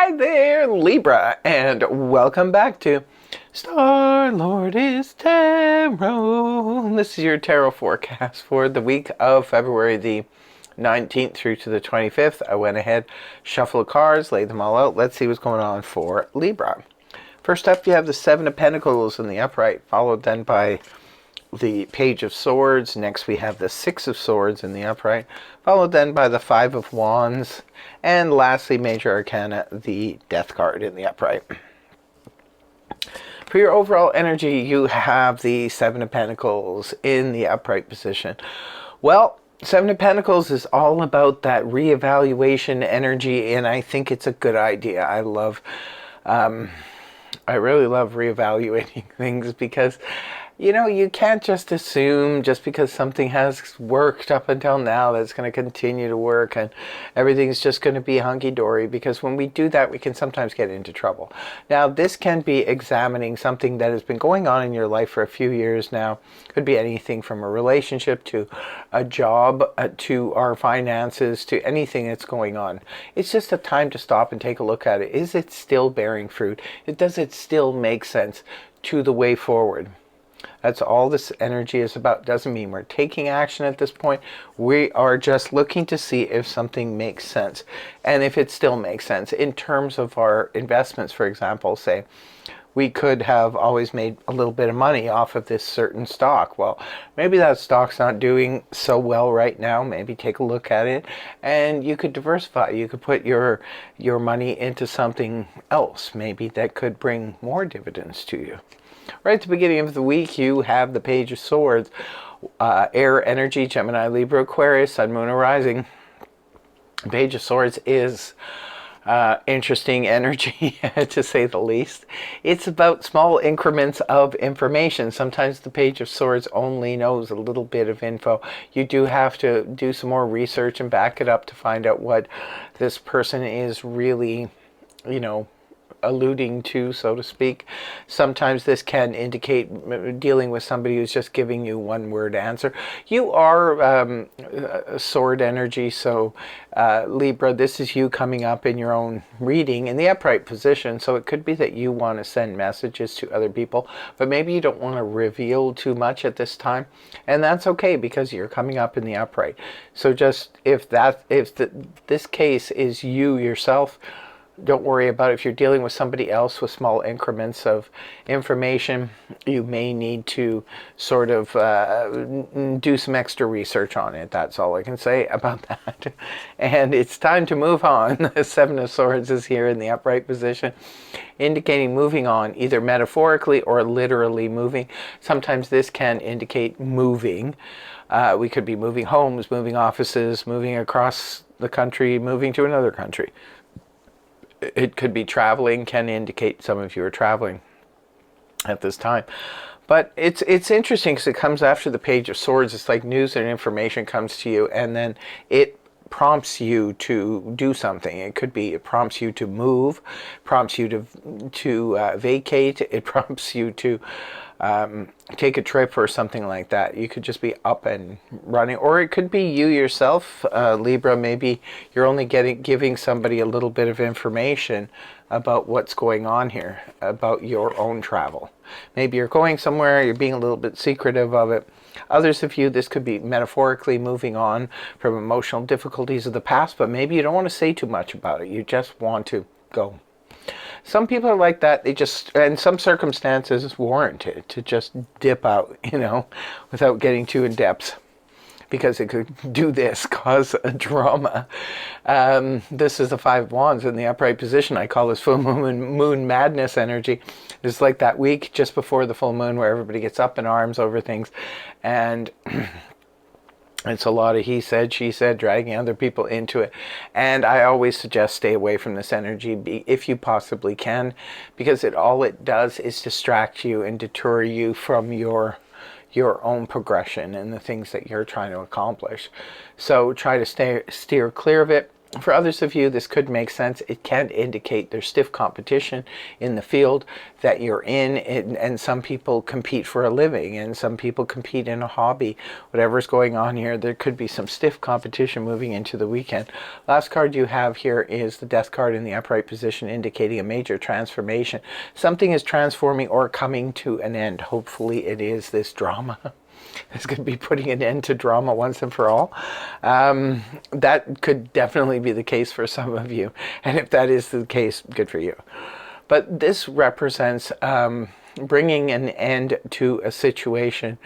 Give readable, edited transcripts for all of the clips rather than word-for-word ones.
Hi there, Libra, and welcome back to Star-Lord is Tarot. This is your tarot forecast for the week of February the 19th through to the 25th. I went ahead, shuffled cards, laid them all out. Let's see what's going on for Libra. First up, you have the Seven of Pentacles in the upright, followed then by the Page of Swords. Next we have the Six of Swords in the upright, followed then by the Five of Wands, and lastly, Major Arcana, the Death card in the upright. For your overall energy, you have the Seven of Pentacles in the upright position. Well, Seven of Pentacles is all about that reevaluation energy, and I think it's a good idea. I really love reevaluating things because, you know, you can't just assume just because something has worked up until now that it's going to continue to work and everything's just going to be hunky-dory, because when we do that, we can sometimes get into trouble. Now, this can be examining something that has been going on in your life for a few years now. Could be anything from a relationship to a job to our finances to anything that's going on. It's just a time to stop and take a look at it. Is it still bearing fruit? Does it still make sense to the way forward? That's all this energy is about. Doesn't mean we're taking action at this point. We are just looking to see if something makes sense, and if it still makes sense in terms of our investments. For example, say we could have always made a little bit of money off of this certain stock. Well, maybe that stock's not doing so well right now. Maybe take a look at it, and you could diversify. You could put your money into something else, maybe that could bring more dividends to you. Right at the beginning of the week, you have the Page of Swords, air energy, Gemini, Libra, Aquarius, Sun, Moon, or Rising. Page of Swords is interesting energy, to say the least. It's about small increments of information. Sometimes the Page of Swords only knows a little bit of info. You do have to do some more research and back it up to find out what this person is really, you know, alluding to, so to speak. Sometimes this can indicate dealing with somebody who's just giving you one word answer. You are a sword energy, so Libra, this is you coming up in your own reading in the upright position, so it could be that you want to send messages to other people, but maybe you don't want to reveal too much at this time, and that's okay because you're coming up in the upright. So just if this case is you yourself, don't worry about it. If you're dealing with somebody else with small increments of information, you may need to sort of do some extra research on it. That's all I can say about that. And it's time to move on. The Seven of Swords is here in the upright position, indicating moving on, either metaphorically or literally moving. Sometimes this can indicate moving. We could be moving homes, moving offices, moving across the country, moving to another country. It could be traveling, can indicate some of you are traveling at this time. But it's interesting because it comes after the Page of Swords. It's like news and information comes to you, and then it prompts you to do something. It could be it prompts you to move, prompts you to vacate, it prompts you to take a trip or something like that. You could just be up and running, or it could be you yourself, Libra. Maybe you're only giving somebody a little bit of information about what's going on here, about your own travel. Maybe you're going somewhere, you're being a little bit secretive of it. Others of you, this could be metaphorically moving on from emotional difficulties of the past, but maybe you don't want to say too much about it. You just want to go. Some people are like that. They just, in some circumstances, warrant it to just dip out, you know, without getting too in depth, because it could do this, cause a drama. This is the Five of Wands in the upright position. I call this full moon madness energy. It's like that week just before the full moon where everybody gets up in arms over things, and it's a lot of he said, she said, dragging other people into it. And I always suggest stay away from this energy if you possibly can, because all it does is distract you and deter you from your own progression and the things that you're trying to accomplish. So try to steer clear of it. For others of you, this could make sense. It can indicate there's stiff competition in the field that you're in, and some people compete for a living, and some people compete in a hobby. Whatever's going on here, there could be some stiff competition moving into the weekend. Last card you have here is the Death card in the upright position, indicating a major transformation. Something is transforming or coming to an end. Hopefully it is this drama. It's going to be putting an end to drama once and for all. That could definitely be the case for some of you. And if that is the case, good for you. But this represents bringing an end to a situation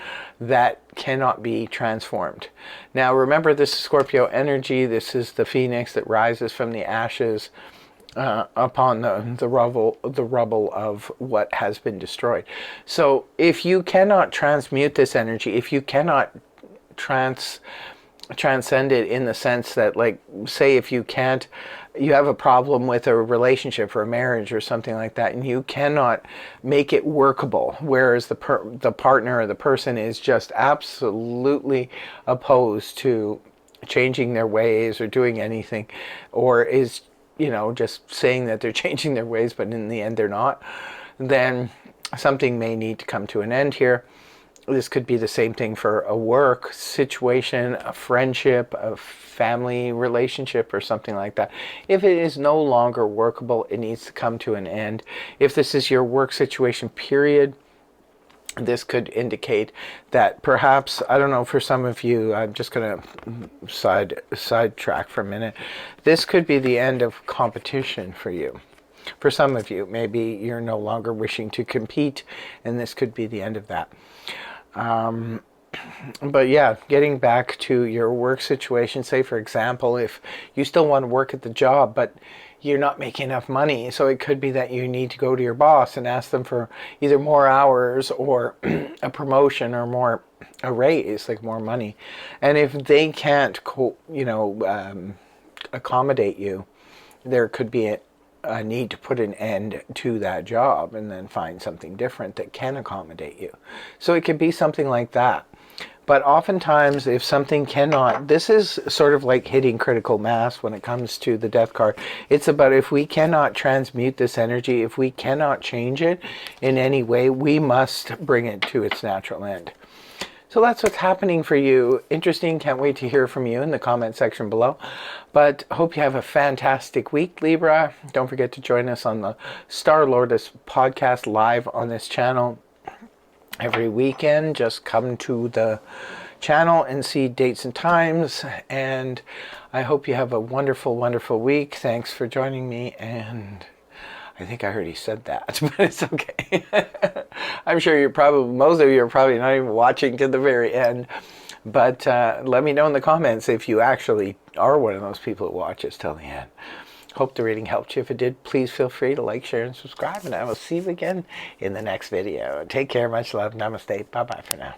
that cannot be transformed. Now remember, this is Scorpio energy. This is the phoenix that rises from the ashes upon the rubble of what has been destroyed. So if you cannot transmute this energy, if you cannot transcend it, in the sense that, like, say if you can't, you have a problem with a relationship or a marriage or something like that, and you cannot make it workable, whereas the partner or the person is just absolutely opposed to changing their ways or doing anything, or is, you know, just saying that they're changing their ways, but in the end they're not, then something may need to come to an end here. This could be the same thing for a work situation, a friendship, a family relationship, or something like that. If it is no longer workable, it needs to come to an end. If this is your work situation, period, this could indicate that perhaps, I don't know, for some of you, I'm just going to sidetrack for a minute. This could be the end of competition for you. For some of you, maybe you're no longer wishing to compete, and this could be the end of that. But yeah, getting back to your work situation, say for example, if you still want to work at the job, but you're not making enough money, so it could be that you need to go to your boss and ask them for either more hours or a promotion or a raise, like more money. And if they can't accommodate you, there could be a need to put an end to that job and then find something different that can accommodate you. So it could be something like that. But oftentimes, if something cannot, this is sort of like hitting critical mass when it comes to the Death card. It's about, if we cannot transmute this energy, if we cannot change it in any way, we must bring it to its natural end. So that's what's happening for you. Interesting. Can't wait to hear from you in the comment section below. But hope you have a fantastic week, Libra. Don't forget to join us on the Star Lourdes podcast live on this channel every weekend. Just come to the channel and see dates and times. And I hope you have a wonderful, wonderful week. Thanks for joining me. And I think I heard he said that, but it's okay. I'm sure most of you are probably not even watching to the very end. But let me know in the comments if you actually are one of those people who watches till the end. Hope the reading helped you. If it did, please feel free to like, share, and subscribe. And I will see you again in the next video. Take care. Much love. Namaste. Bye-bye for now.